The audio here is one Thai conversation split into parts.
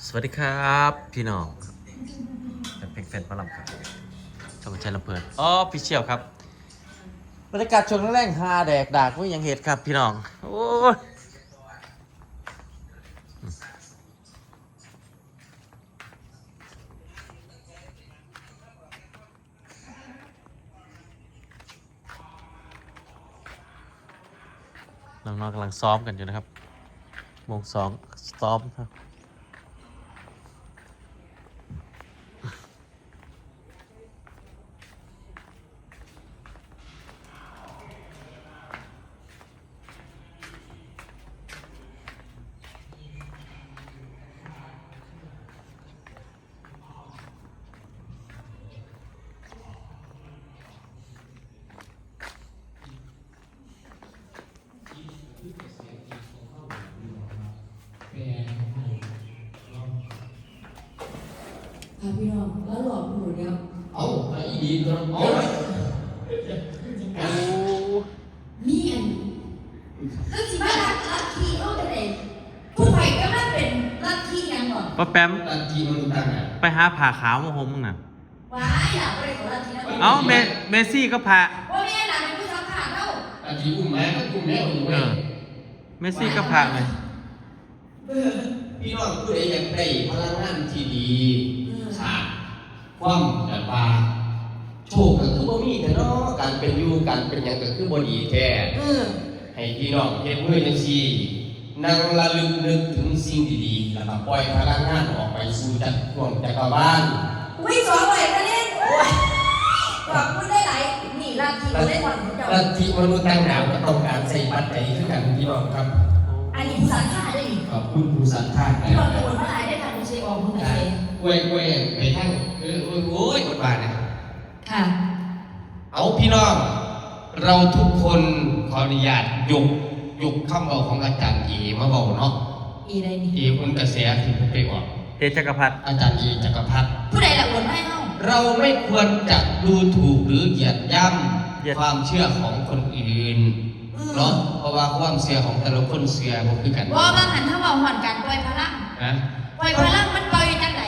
สวัสดีครับพี่น้องเป็นเพลงแฟนปลำครับช่องชัยลำเพลินพี่เชี่ยวครับบรรยากาศช่วงแรกฮาแดกดากไม่ยังเหตุครับพี่น้องโอ้ยน้องๆกำลังซ้อมกันอยู่นะครับโมง2ซ้อมครับค่ะพี่น้องแล้วหลอกหนูเนี่ยเอาไปอีดีตัวนั้นเอามีอันก็สิมาลัทธิเอาแต่ไหนผู้ใหญ่ก็น่าเป็นลัทธิยังก่อนป้าแปม ตันทีมันตั้งอ่ะไปหาผ่าขาวมาห่มมึงน่ะว้ายอยากไปของลัทธินั้น เอ้าเมซี่ก็ผ่าว่าแม่หลานเป็นผู้สัมผัสเท่าตันทีอุ้มแม่ก็อุ้มแม่อยู่เว้ยเมซี่ก็ผ่าเลยพี่น้องผู้ใดอยากได้พลังงานที่ดีขาดความแบบว่าโชคก็คือบ่มีแต่เนาะการเป็นอยู่การเป็นหยังก็คือบ่ดีแท้ให้พี่น้องเฮ็ดมือจังซี่นั่งระลึกนึกถึงสิ่งดีๆแล้วก็ปล่อยพลังงานออกไปสู่จักรวาลอุ้ยสองเลยคะเนี่ยบอกพูดได้หลายนี่ลัทธิได้ก่อนเจ้าลัทธิมนุษย์ต่างดาวก็ต้องการใส่ปัจจัยคือกันพี่น้องครับอันนี้ผู้สัมผัสได้ดิขอบคุณผู้สัมภาษณ์พี่น้องโอนมาหลายได้ทางเชออกมึงไหนกล้วยไปทั้งโอ้ยกดบาทนะค่ะเอาพี่น้องเราทุกคนขออนุญาตยกคำบอกของอาจารย์เอมาบอกเนาะอะไรนี่คนกระแสที่ไปออกจักรพัฒน์อาจารย์จักรพัฒน์ผู้ใดละโอนให้เฮาเราไม่ควรจะดูถูกหรือเหยียดย่ำความเชื่อของคนอื่นเนาะเพราะว่าความเชื่อของแต่ละคนเชื่อบ่คือกันว่าบางหันถ้าว่าหอนการปล่อยพลังปล่อยพลังมันปล่อยจากไหน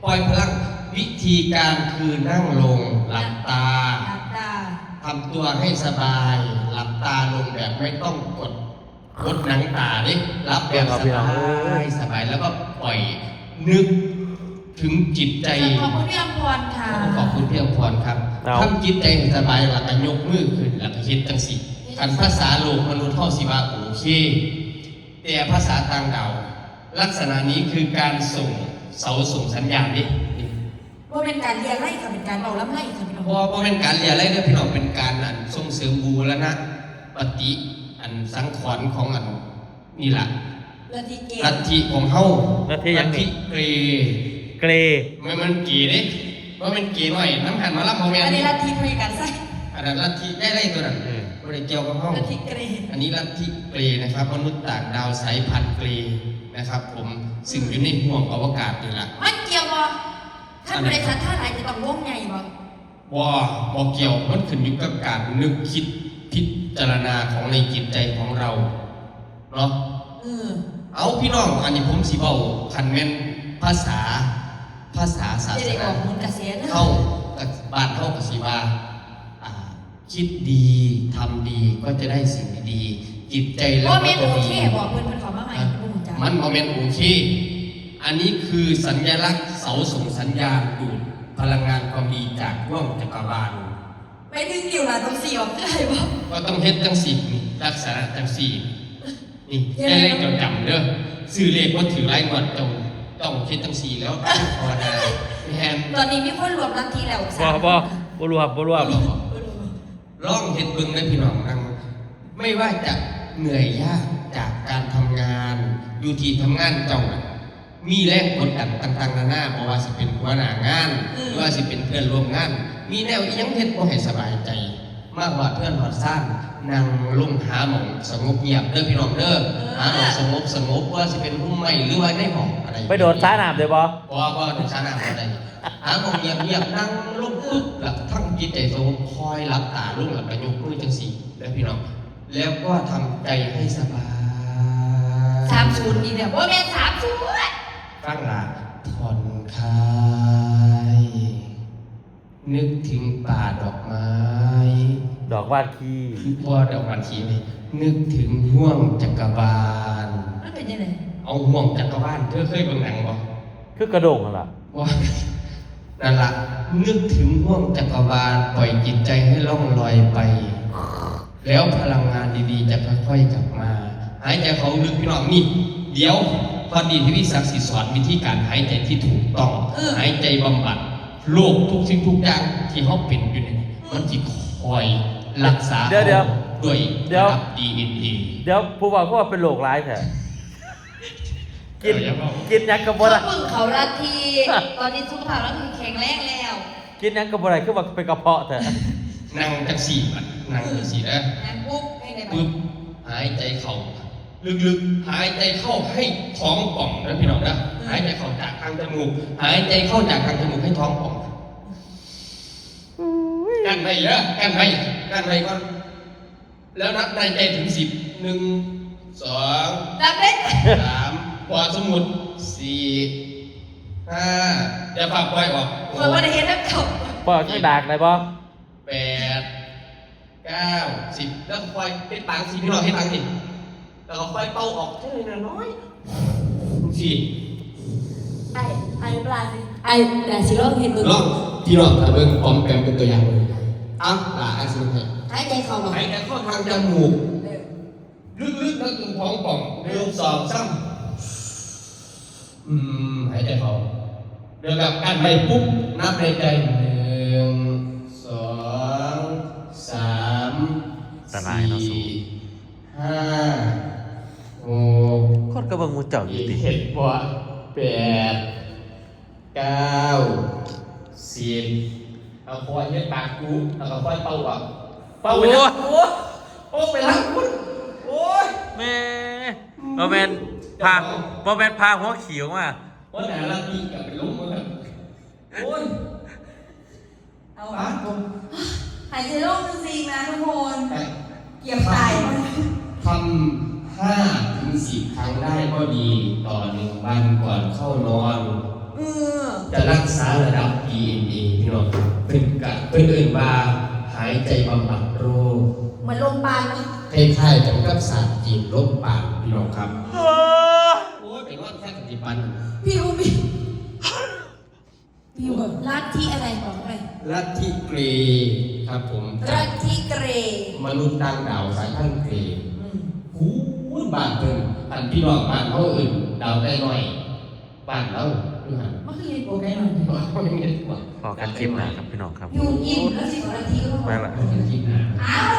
ปล่อยพลังวิธีการคือนั่งลงหลับตาทำตัวให้สบายหลับตาลงแบบไม่ต้องกดหนังตาดิรับแบบสบายแล้วก็ปล่อยนึกถึงจิตใจขอบคุณพี่อภรค่ะขอบคุณพี่อภรครับทำจิตใจสบายหลักยกมือขึ้นหลักคิดจังสิกันภาษาโลกมนุษย์เท่าสิว่าโอเคแต่ภาษาต่างดาวลักษณะนี้คือการส่งสัญญาณนี่ว่าเป็นการเรียนไล่ค่ะเป็นการเบาล้ำไล่ค่ะพี่น้องว่าเป็นการเรียนไล่เนี่ยพี่น้องเป็นการส่งเสริมบูรณะปฏิสังขรณ์ของนี่แหละลัทธิของเฮาลัทธิเกรมันกี่เด้ว่ามันกี่หน่อยน้ำหันมารับโมเมนต์อันนี้ลัทธิคุยกันใช่อันนั้นลัทธิได้ตัวนั้นบริเกี่ยวกับเฮาลัทธิเกรอันนี้ลัทธิเกรนะครับมนุษย์ต่างดาวสายพันธุ์เกรนะครับผมซึ่งอยู่ในห่วงอวกาศนี่แหละมันเกี่ยวบ่ท่านบริษัทท่าไหนจะต้องวงใหญ่บ่เกี่ยวมันขึ้นอยู่กับการนึกคิดพิจารณาของในจิตใจของเราเนาะเอาพี่น้องอันนี้ผมสิเว้าคันแม่นภาษาศาสนาเข้าบ้านเข้ากับสิว่าคิดดีทำดีก็จะได้สิ่งดีจิตใจเราก็จะดีบอกเพื่อนขอมาใหม่มันโมเมนต์โอเคอันนี้คือสัญลักษณ์เสาส่งสัญญาณดูดพลังงานความดีจากดวงจักรวาลไม่ถึงอยู่ละต้องสี่ออกได้บ่ก็ต้องเฮ็ดจังสี่ลักษณะจังสี่นี่ได้เลขจำเด้อซื้อเลขว่าถือไล่งวดต้องเฮ็ดจังสี่แล้วพอได้แฮมตอนนี้มีคนรวมลัทธิแล้วบ่รวมลองเฮ็ดเบิ่งได้พี่น้องนั่งไม่ว่าจะเหนื่อยยากจากการทำงานอยู่ที่ทำงานเจ้ามีแรงกดดันต่างๆนานาเพราะว่าสิเป็นหัวหน้างานหรือว่าสิเป็นเพื่อนร่วมงานมีแนวยังเฮ็ดบ่ให้สบายใจมากกว่าเพื่อนหอดซ่านนั่งลงหาหม่องสงบเงียบเด้อพี่น้องเด้อหาหม่องสงบว่าสิเป็นพุ่มไม้หรือว่าในห้องอะไรไปโดดสาน้ำได้บ่โดดสาน้ำบ่ได้หาหม่องเงียบนั่งลงปึ๊บแล้วทั้งจิตใจสงบคอยหลับตาลงแล้วก็ยกมือจังซี่เด้อพี่น้องแล้วก็ทำใจให้สบาย30นี่เนี่ยบ่แม่น30 ฟังละผ่อนคลายนึกถึงป่าดอกไม้ ดอกวาดขี้ ว่าดอกมันขีนี่นึกถึงห่วงจักรบาล มันเป็นยังไง เอาห่วงจักรบาลเธอเคยเบิ่งหนังบ่ คือกระโดงนั่นล่ะ ว่านั่นละนึกถึงห่วงจักรบาลปล่อยจิตใจให้ล่องลอยไป แล้วพลังงานดีๆจะค่อยๆกลับมาหายใจเขาลึกพี่น้องนี่เดี๋ยวพอดีที่พี่ศักดิ์สิทธิ์สอนวิธีการหายใจที่ถูกต้องหายใจบำบัดโรคทุกสิ่งทุกอย่างที่เขาเป็นอยู่เนี่ยมันจะคอยรักษา เดี๋ยว ด้วย เดี๋ยว ระดับ DNA เดี๋ยวผู้บอกว่าเป็นโรคร้ายแท้กิน เดี๋ยวอย่าบอก กินหยังกับบ่ เขา ได้ เพิ่งเขาลัทธิตอนนี้สุขภาพแล้วคือแข็งแรงแล้ว กินหยังกับบ่ได้คือว่าเป็นกระเพาะแท้ นั่งจังสี่มันนั่งจังสี่นะ งานปุ๊บให้ได้ไหม ปึ๊บหายใจเข้าลึกๆหายใจเข้าให้ท้องป่องนะพี่น้องนะหายใจเข้าจากทางจมูกหายใจเข้าจากทางจมูกให้ท้องป่องกันไปเยอะกันไปก่อนแล้วนับในใจถึง10 1 2 รับเล่น 3ปอดสมุด4 5อย่าฝากปล่อยออก เปิดวันเห็นน้ำตก ปอดข้างดากได้บ่ 8 9 10แล้วค่อยเป็นปังสิพี่น้องให้ปังสิแล้วก็ค่อยเป่าออกแค่น้อยสิ ไอ้ปลาสิไอ้แต่สิโลกเห็นมึง ลองพี่น้องถ้าเบิ่งปอมแปมเป็นตัวอย่างเลยอ่ะล่ะไอ้สิให้ หายใจเข้ามา หายใจเข้าทางจมูกลึกๆแล้วถึงท้องป่อง1 2 3หายใจเข้าเดี๋ยวกับการไปปุ๊บนับในใจ1 2 3 ตรายเนาะสู 4 5 6 คนก็เบิ่งหมู่เจ้าอยู่ติ เห็ดบ่8 9 10เอาคอยเฮ็ดปากกูแล้วก็ค่อยเป่าออกเป่าไปนะโอ้ไปล้างคุณโอ้ย แม่บ่แม่นพาบ่แม่นพาหัวขี้ออกมา ว่าแต่ละทีกลับไปลงมือโอ้ย เอา ปากผม หายใจโลกจริงๆนะทุกคน ไป เกี่ยวตาย ทำ5 ถึง 10 ครั้งได้ก็ดีต่อ1 วันก่อนเข้านอน จะรักษาระดับ DNA พี่น้องเป็นกันเพื่อนว่าหายใจบำบัดโรค เหมือนลมปานไหม คล้ายๆกับกับศาสตร์จีนลบปานพี่น้องครับโอ้ยเป็นว่าแค่ปฏิบัติ พี่อูมีพี่อูลัทธิอะไรบอกไป ลัทธิเกรครับผม ลัทธิเกร มนุษย์ต่างดาวสายพันธุ์เกรหูบ้านเพิ่นอันพี่น้องบ้านเขาอื่นดาวได้หน่อยบ้านเราพี่หัน มันคือเรียนโปรแกรมอะไร เขาไม่ได้กว่า พอกันคลิปหน้าครับพี่น้องครับ อยู่กินแล้วสิขอลัทธิก็ต้อง ไปละ คิดนะ อ้าว